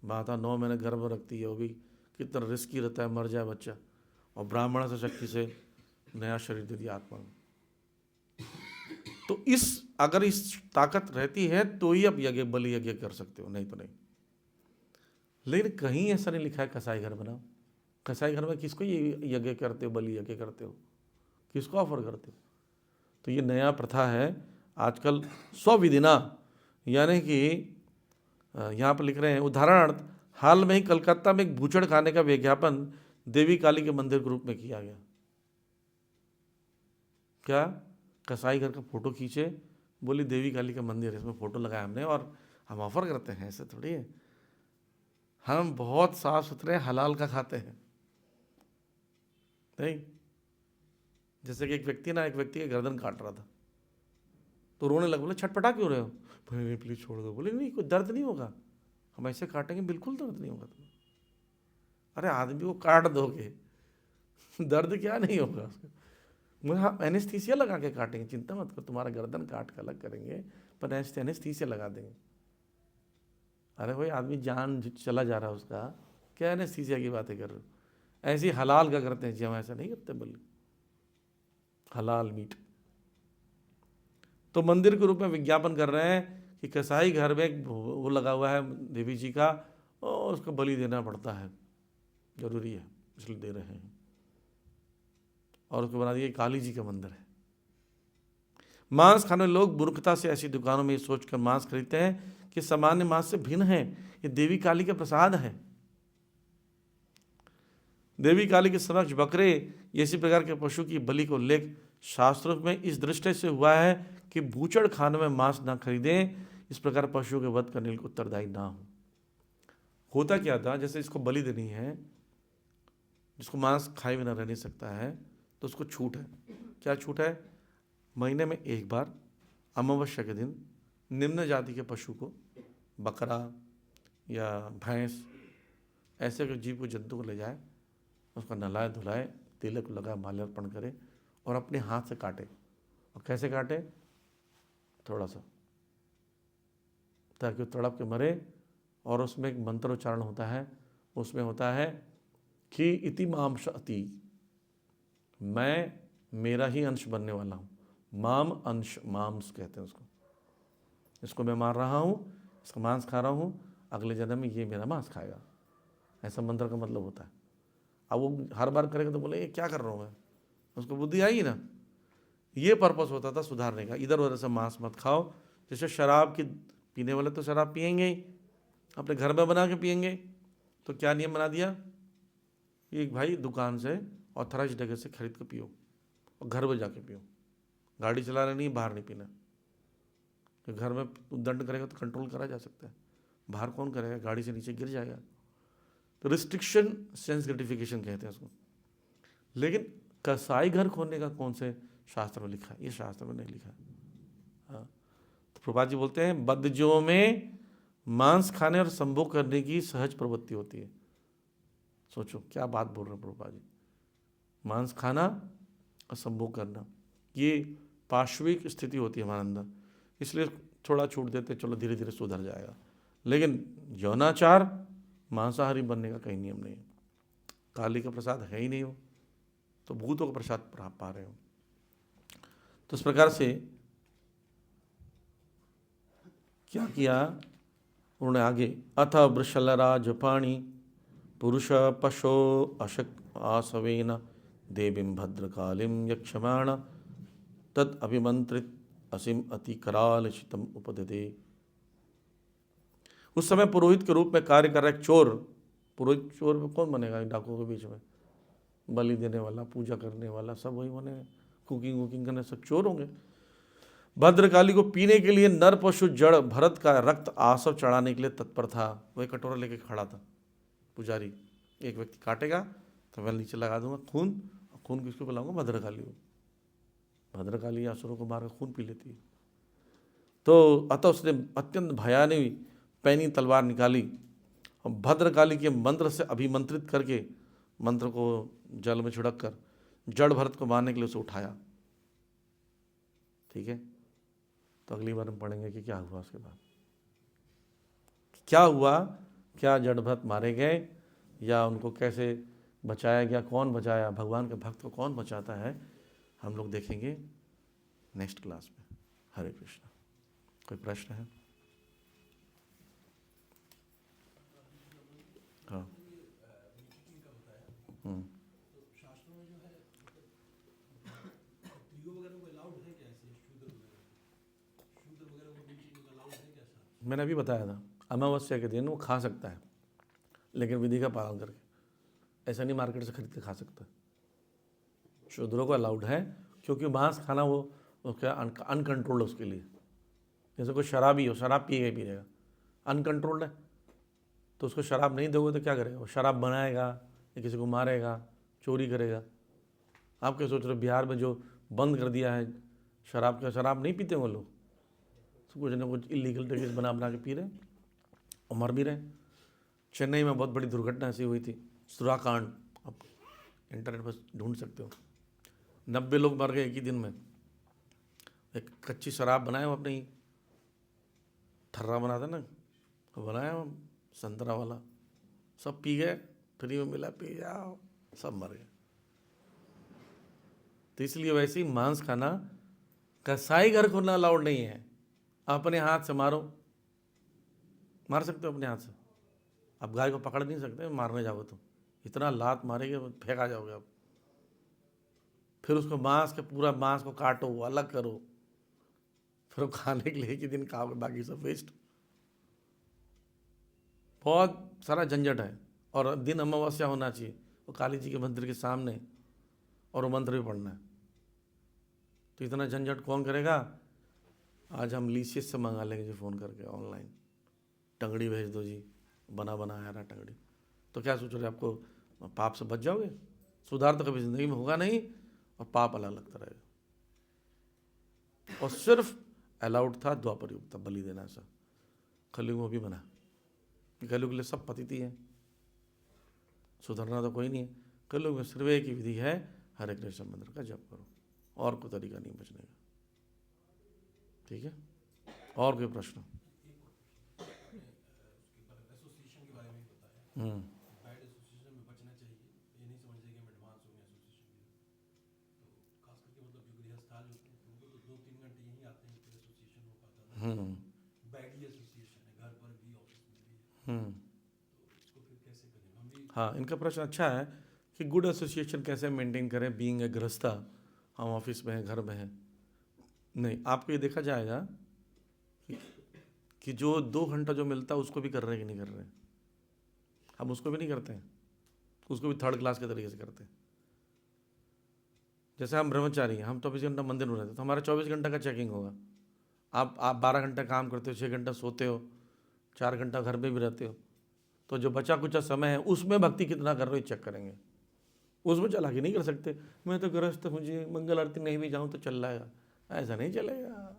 बात 9 महीने गर्भ रखती है, वो भी कितना रिस्की रहता है, मर जाए बच्चा, और ब्राह्मण से शक्ति से नया शरीर दे दिया आत्मा में। तो अगर इस ताकत रहती है तो ही आप यज्ञ बलि यज्ञ कर सकते हो, नहीं तो नहीं। लेकिन कहीं ऐसा नहीं लिखा है कसाई घर बनाओ। कसाई घर में किसको ये यज्ञ करते हो, बलि यज्ञ करते हो, किसको ऑफर करते हो? तो ये नया प्रथा है आजकल, स्वविधिना, यानी कि यहाँ पर लिख रहे हैं उदाहरणार्थ हाल में ही कलकत्ता में एक बूचड़ खाने का विज्ञापन देवी काली के मंदिर के रूप में किया गया। क्या कसाई घर का फोटो खींचे, बोली देवी काली का मंदिर है, इसमें फोटो लगाया हमने और हम ऑफर करते हैं, ऐसे थोड़ी है, हम बहुत साफ सुथरे हलाल का खाते हैं, नहीं। जैसे कि एक व्यक्ति के गर्दन काट रहा था, तो रोने लगा, बोले छटपटा क्यों रहे हो, बोले प्लीज छोड़ दो, बोले नहीं कोई दर्द नहीं होगा, हम ऐसे काटेंगे बिल्कुल दर्द नहीं होगा तुम्हें। अरे आदमी को काट दोगे दर्द क्या नहीं होगा उसको, मुझे हाँ एनेस्थीसिया लगा के काटेंगे, चिंता मत करो, तुम्हारा गर्दन काट के अलग करेंगे पर एनेस्थीसिया लगा देंगे। अरे भाई आदमी जान चला जा रहा है उसका, क्या एनेस्थीसिया की बातें कर रहे हो? ऐसी हलाल का करते हैं जी, हम ऐसा नहीं करते, बोले हलाल मीट। तो मंदिर के रूप में विज्ञापन कर रहे हैं कि कसाई घर में एक वो लगा हुआ है देवी जी का, और उसको बलि देना पड़ता है, जरूरी है, इसलिए दे रहे हैं। और उसको बना दिया काली जी का मंदिर है। मांस खाने वाले लोग मूर्खता से ऐसी दुकानों में ये सोचकर मांस खरीदते हैं कि सामान्य मांस से भिन्न है, ये देवी काली का प्रसाद है। देवी काली के समक्ष बकरे इसी प्रकार के पशु की बलि को लेकर शास्त्रों में इस दृष्टि से हुआ है कि बूचड़ खाने में मांस ना खरीदें, इस प्रकार पशुओं के वध करने के उत्तरदायी ना हो। होता क्या था, जैसे इसको बलि देनी है, जिसको मांस खाए बिना रह नहीं सकता है, तो उसको छूट है। क्या छूट है? महीने में एक बार अमावस्या के दिन निम्न जाति के पशु को, बकरा या भैंस, ऐसे के जीव को, जंतु को ले जाए, उसका नहलाए धुलाए, तिलक लगा, माल्यार्पण करे और अपने हाथ से काटे। और कैसे काटे? थोड़ा सा, ताकि वो तड़प के मरे। और उसमें एक मंत्र उच्चारण होता है, उसमें होता है कि इति मांस अति, मैं मेरा ही अंश बनने वाला हूँ। माम अंश, मांस कहते हैं उसको। इसको मैं मार रहा हूँ, इसका मांस खा रहा हूँ, अगले जन्म में ये मेरा मांस खाएगा। ऐसा मंत्र का मतलब होता है। अब वो हर बार करेगा तो बोले ये क्या कर रहा हूँ मैं, उसको बुद्धि आई ना। ये पर्पस होता था सुधारने का। इधर उधर से मांस मत खाओ। जैसे शराब की पीने वाले तो शराब पियेंगे ही, अपने घर में बना के पियेंगे। तो क्या नियम बना दिया? एक भाई दुकान से ऑथराइज जगह से खरीद के पियो और घर में जाके पियो। गाड़ी चलाना नहीं, बाहर नहीं पीना। तो घर में दंड करेगा तो कंट्रोल करा जा सकता है, बाहर कौन करेगा? गाड़ी से नीचे गिर जाएगा। तो रिस्ट्रिक्शन सेंस ग्रेटिफिकेशन कहते हैं उसको। लेकिन कसाई घर खोलने का कौन से शास्त्र में लिखा है? ये शास्त्र में नहीं लिखा है। हाँ, तो प्रभुपाद जी बोलते हैं बद्धजों में मांस खाने और संभोग करने की सहज प्रवृत्ति होती है। सोचो क्या बात बोल रहे हैं प्रभुपाद जी। मांस खाना और संभोग करना, ये पार्श्विक स्थिति होती है हमारे अंदर, इसलिए थोड़ा छूट देते, चलो धीरे धीरे सुधर जाएगा। लेकिन यौनाचार, मांसाहारी बनने का कहीं नियम नहीं है। काली का प्रसाद है ही नहीं हो, तो भूतों का प्रसाद पा रहे हो। तो इस प्रकार से क्या किया उन्होंने आगे, अथ वृषलराज पाणी पुरुष पशो अशक आसवेन देवीं भद्रकालीं यक्षमाण तद अभिमंत्रित असीम अति कराल शितम उपदे। उस समय पुरोहित के रूप में कार्य कर रहा एक चोर, पुरोहित चोर में कौन बनेगा? डाकुओं के बीच में बलि देने वाला, पूजा करने वाला, सब वही बनेगा। कुकिंग वुकिंग करने सब चोर होंगे। भद्रकाली को पीने के लिए नर पशु जड़ भरत का रक्त आसव चढ़ाने के लिए तत्पर था। वही कटोरा लेके खड़ा था पुजारी। एक व्यक्ति काटेगा तो मैं नीचे लगा दूंगा खून, और खून किसको पिलाऊंगा? भद्रकाली को। भद्रकाली असुरों को मार खून पी लेती है। तो अतः उसने अत्यंत भयानक पैनी तलवार निकाली और भद्रकाली के मंत्र से अभिमंत्रित करके, मंत्र को जल में छिड़क कर जड़ भरत को मारने के लिए उसे उठाया। ठीक है, तो अगली बार हम पढ़ेंगे कि क्या हुआ उसके बाद, क्या हुआ, क्या जड़ भरत मारे गए या उनको कैसे बचाया गया, कौन बचाया, भगवान के भक्त को कौन बचाता है, हम लोग देखेंगे नेक्स्ट क्लास में। हरे कृष्णा। कोई प्रश्न है? हाँ। मैंने अभी बताया था, अमावस्या के दिन वो खा सकता है, लेकिन विधि का पालन करके। ऐसा नहीं मार्केट से खरीद के खा सकता। शूद्रों को अलाउड है, क्योंकि मांस खाना वो क्या अनकंट्रोल्ड उसके लिए। जैसे कोई शराबी हो, शराब पिएगा ही पिएगा, अनकंट्रोल्ड है, तो उसको शराब नहीं दोगे तो क्या करेगा? वो शराब बनाएगा या किसी को मारेगा, चोरी करेगा। आप क्या सोच रहे हो? बिहार में जो बंद कर दिया है शराब का, शराब नहीं पीते वो लोग, कुछ ना कुछ इलीगल ड्रिंक्स बना के पी रहे और मर भी रहे। चेन्नई में बहुत बड़ी दुर्घटना ऐसी हुई थी, सुराकांड, आप इंटरनेट पर ढूंढ सकते हो। 90 लोग मर गए एक ही दिन में। एक कच्ची शराब बनाए वो, अपने ही ठर्रा बनाता ना, वो बनाया संतरा वाला, सब पी गए, फ्री में मिला, पी जाओ, सब मर गए। तो इसलिए वैसे ही मांस खाना कसाई घर खोलना अलाउड नहीं है। अपने हाथ से मारो, मार सकते हो अपने हाथ से। अब गाय को पकड़ नहीं सकते, मारने जाओगे तो इतना लात मारेंगे फेंका जाओगे आप। फिर उसको मांस के पूरा मांस को काटो, अलग करो, फिर वो खाने के लिए एक ही दिन खाओगे, बाकी सब वेस्ट। बहुत सारा झंझट है। और दिन अमावस्या होना चाहिए, वो काली जी के मंदिर के सामने, और वो मंत्र भी पढ़ना है। तो इतना झंझट कौन करेगा? आज हम लीशियस से मंगा लेंगे जी, फ़ोन करके ऑनलाइन, टंगड़ी भेज दो जी, बना आ रहा टंगड़ी। तो क्या सोच रहे आपको पाप से बच जाओगे? सुधार तो कभी ज़िंदगी में होगा नहीं, और पाप अलग लगता रहेगा। और सिर्फ अलाउड था द्वापर युग तक बलि देना, ऐसा कलयुग में भी बना। कलयुग के लिए सब पतिथि है, सुधरना तो कोई नहीं है। कलयुग में सिर्फ एक ही विधि है, हरे कृष्ण मंत्र का जप करो, और कोई तरीका नहीं बचने का। ठीक है, और कोई प्रश्न? हाँ, इनका प्रश्न अच्छा है कि गुड एसोसिएशन कैसे मेंटेन करें बीइंग ए गृहस्था, हम ऑफिस में हैं, घर में हैं। नहीं, आपको ये देखा जाएगा कि जो 2 घंटा जो मिलता है उसको भी कर रहे हैं कि नहीं कर रहे हैं। हम उसको भी नहीं करते हैं, उसको भी थर्ड क्लास के तरीके से करते हैं। जैसे हम ब्रह्मचारी हैं, हम 24 घंटा मंदिर में रहते, तो हमारा 24 घंटा का चेकिंग होगा। आप 12 घंटा काम करते हो, 6 घंटा सोते हो, 4 घंटा घर में भी रहते हो, तो जो बचा कुचा समय है उसमें भक्ति कितना कर रहे हो चेक करेंगे। उसमें चालाकी नहीं कर सकते, मैं तो गृहस्थ, मुझे मंगल आरती नहीं भी जाऊँ तो चल जाएगा, ऐसा नहीं चलेगा।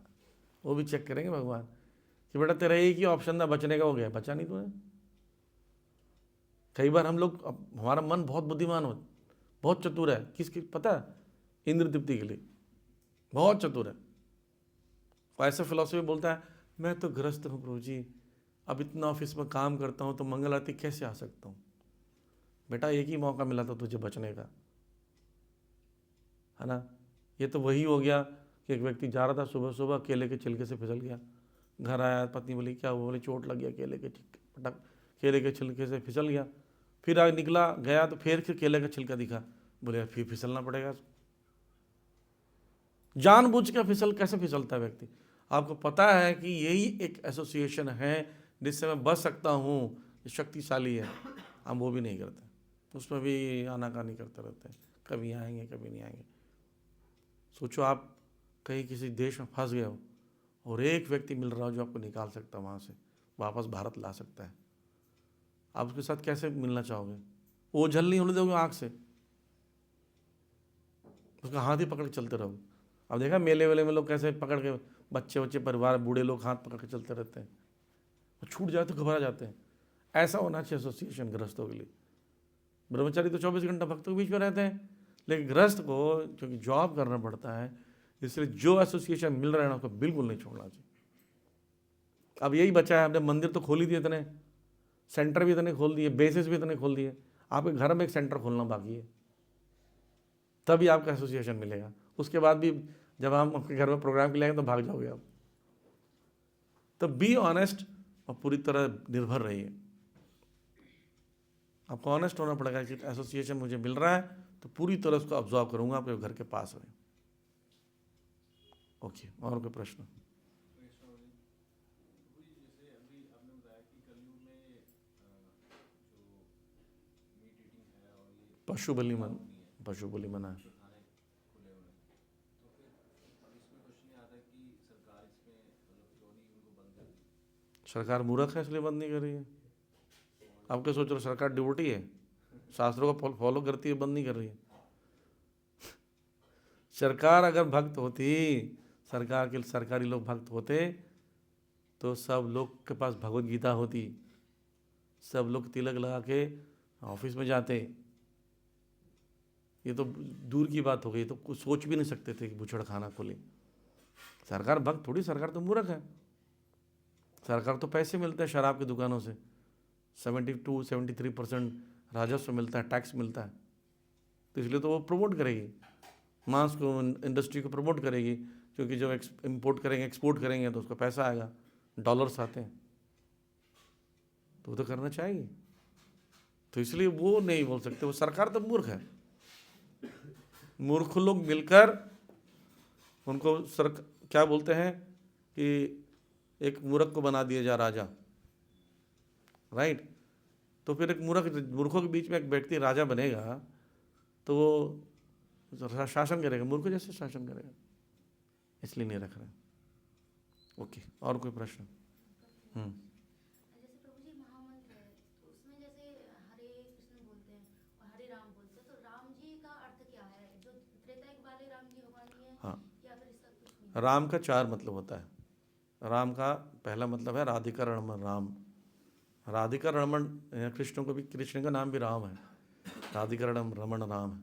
वो भी चेक करेंगे भगवान कि बेटा तेरा एक ही ऑप्शन था बचने का, हो गया, बचा नहीं तुम्हें। कई बार हम लोग, हमारा मन बहुत बुद्धिमान हो, बहुत चतुर है, किसकी पता है? इंद्र तृप्ति के लिए बहुत चतुर है। और ऐसा फिलॉसफी बोलता है मैं तो गृहस्थ हूँ प्रभु जी, अब इतना ऑफिस में काम करता हूँ तो मंगल आरती कैसे आ सकता हूँ। बेटा एक ही मौका मिला था तुझे बचने का, है ना। ये तो वही हो गया कि एक व्यक्ति जा रहा था सुबह सुबह, केले के छिलके से फिसल गया, घर आया, पत्नी बोली क्या हुआ, बोले चोट लग गया, केले के छिलके से फिसल गया। फिर आगे निकला गया तो फिर केले का छिलका दिखा, बोले फिर फिसलना पड़ेगा। जानबूझ के कैसे फिसलता है व्यक्ति? आपको पता है कि यही एक एसोसिएशन है जिससे मैं बच सकता हूँ, शक्तिशाली है, हम वो भी नहीं करते, उसमें भी आनाकानी करते रहते हैं, कभी आएंगे कभी नहीं आएंगे। सोचो आप कहीं किसी देश में फंस गए हो और एक व्यक्ति मिल रहा हो जो आपको निकाल सकता है वहाँ से, वापस भारत ला सकता है, आप उसके साथ कैसे मिलना चाहोगे? ओझल नहीं होने दोगे आँख से, उसका हाथ ही पकड़ के चलते रहोगे। अब देखा मेले वेले में लोग कैसे पकड़ के, बच्चे परिवार बूढ़े लोग हाथ पकड़ के चलते रहते हैं, छूट जाए तो घबरा जाते हैं। ऐसा होना चाहिए एसोसिएशन गृहस्थों के लिए। ब्रह्मचारी तो 24 घंटा भक्तों के बीच में रहते हैं, लेकिन गृहस्थ को क्योंकि जॉब करना पड़ता है, इसलिए जो एसोसिएशन मिल रहा है ना उसको बिल्कुल नहीं छोड़ना चाहिए। अब यही बचा है, हमने मंदिर तो खोल ही दिए इतने, सेंटर भी इतने खोल दिए, बेसिस भी इतने खोल दिए, आपके घर में एक सेंटर खोलना बाकी है, तभी आपका एसोसिएशन मिलेगा। उसके बाद भी जब हम आपके घर में प्रोग्राम के लिए आएंगे तो भाग जाओगे आप। तो बी ऑनेस्ट और पूरी तरह निर्भर रहिए। आपको ऑनेस्ट होना पड़ेगा कि एसोसिएशन मुझे मिल रहा है तो पूरी तरह उसको ऑब्जर्व करूंगा, आपके घर के पास में। ओके, और कोई प्रश्न? पशु बलि मना है। सरकार मूर्ख है इसलिए बंद नहीं कर रही है। आप क्या सोच रहे हो सरकार डिवोटी है, शास्त्रों को फॉलो करती है, बंद नहीं कर रही है? सरकार अगर भक्त होती, सरकार के सरकारी लोग भक्त होते तो सब लोग के पास भगवत गीता होती, सब लोग तिलक लगा के ऑफिस में जाते। ये तो दूर की बात हो गई, तो कुछ सोच भी नहीं सकते थे कि बुछड़ खाना खोले। सरकार भक्त थोड़ी, सरकार तो मूर्ख है। सरकार तो पैसे मिलते हैं शराब की दुकानों से, 72-73% राजस्व मिलता है, टैक्स मिलता है, तो इसलिए तो वो प्रमोट करेगी, मांस को, इंडस्ट्री को प्रमोट करेगी, क्योंकि जब इंपोर्ट करेंगे एक्सपोर्ट करेंगे तो उसका पैसा आएगा, डॉलर्स आते हैं, तो वो तो करना चाहिए। तो इसलिए वो नहीं बोल सकते, वो सरकार तो मूर्ख है। मूर्ख लोग मिलकर उनको क्या बोलते हैं, कि एक मूर्ख को बना दिया जा राजा, राइट। तो फिर एक मूर्खों के बीच में एक व्यक्ति राजा बनेगा तो वो शासन करेगा, मूर्ख जैसे शासन करेगा, इसलिए नहीं रख रहे। ओके, और कोई प्रश्न? जैसे प्रभु जी महामंत्र है, तो उसमें जैसे हरे कृष्ण बोलते हैं और हरे राम बोलते हैं, तो राम जी का अर्थ क्या है? जो त्रेता युग वाले राम जी भगवान जी हैं, हाँ, या फिर इसका कुछ भी? राम का 4 मतलब होता है। राम का पहला मतलब है राधिका रमण राम। राधिका रमण, कृष्ण को भी, कृष्ण का नाम भी राम है, राधिका रमण राम है,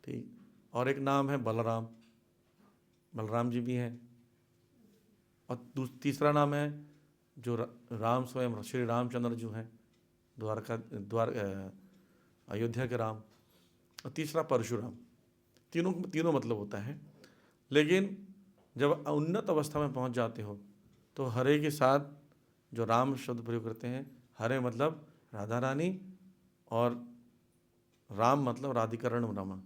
ठीक। और एक नाम है बलराम, बलराम जी भी हैं। और तीसरा नाम है जो राम स्वयं श्री रामचंद्र जो हैं, अयोध्या के राम। और तीसरा परशुराम। तीनों मतलब होता है। लेकिन जब उन्नत अवस्था में पहुंच जाते हो तो हरे के साथ जो राम शब्द प्रयोग करते हैं, हरे मतलब राधा रानी और राम मतलब राधिका रमण,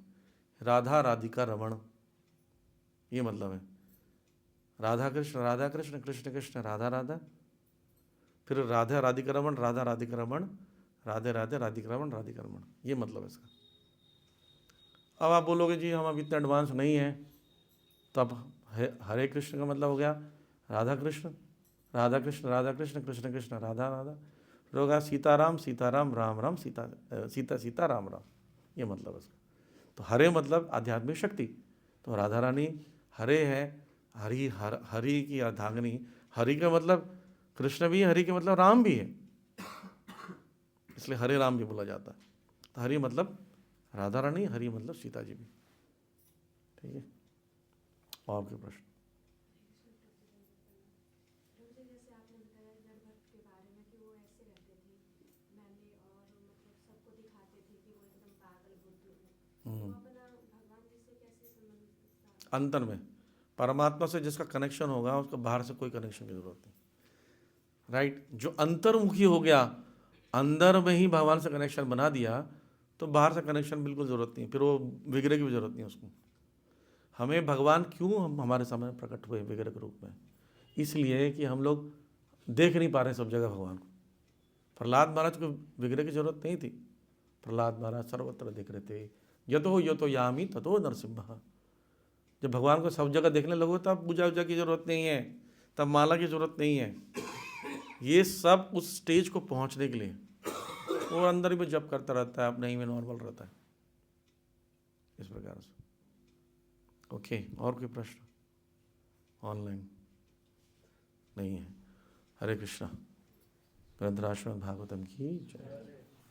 राधा राधिका रमण, ये मतलब है। राधा कृष्ण, कृष्ण कृष्ण राधा राधा, फिर राधा राधिका रमण, राधा राधिका रमण, राधे राधे राधिका रमण, राधिका रमण, ये मतलब है इसका। अब आप बोलोगे जी हम अभी इतना एडवांस नहीं हैं, तो अब हरे कृष्ण का मतलब हो गया राधा कृष्ण, राधा कृष्ण, राधा कृष्ण, कृष्ण कृष्ण राधा राधा, फिर होगा सीताराम सीताराम, राम राम सीता, सीता सीता राम राम, ये मतलब इसका। तो हरे मतलब आध्यात्मिक शक्ति, तो राधा रानी हरे है, हरि की अर्धांगिनी। हरि का मतलब कृष्ण भी है, हरि का मतलब राम भी है, इसलिए हरे राम भी बोला जाता है। तो हरि मतलब राधा रानी, हरि मतलब सीता जी भी, ठीक है। और कोई प्रश्न? जैसे आपने बताया जड़ भक्त के बारे में कि वो ऐसे रहते थे मैंने, और मतलब सबको दिखाते थे कि वो एकदम पागल बुद्धू है, तो वो अपना भगवान जी से कैसे संबंध? अंतर में परमात्मा से जिसका कनेक्शन होगा उसका बाहर से कोई कनेक्शन की जरूरत नहीं, राइट। जो अंतर्मुखी हो गया, अंदर में ही भगवान से कनेक्शन बना दिया, तो बाहर से कनेक्शन बिल्कुल ज़रूरत नहीं, फिर वो विग्रह की भी जरूरत नहीं उसको। हमें भगवान क्यों हम हमारे सामने प्रकट हुए विग्रह के रूप में? इसलिए कि हम लोग देख नहीं पा रहे सब जगह भगवान को। प्रहलाद महाराज को विग्रह की जरूरत नहीं थी, प्रहलाद महाराज सर्वत्र दिख रहे थे। यो तो यामी ततो नरसिम्हा। जब भगवान को सब जगह देखने लगो तब पूजा वूजा की जरूरत नहीं है, तब माला की जरूरत नहीं है। ये सब उस स्टेज को पहुंचने के लिए वो अंदर भी जप करता रहता है, अपने ही में नॉर्मल रहता है, इस प्रकार से। ओके, और कोई प्रश्न ऑनलाइन? नहीं है। हरे कृष्णा। ग्रंथराज श्रीमद् भागवतम की जय।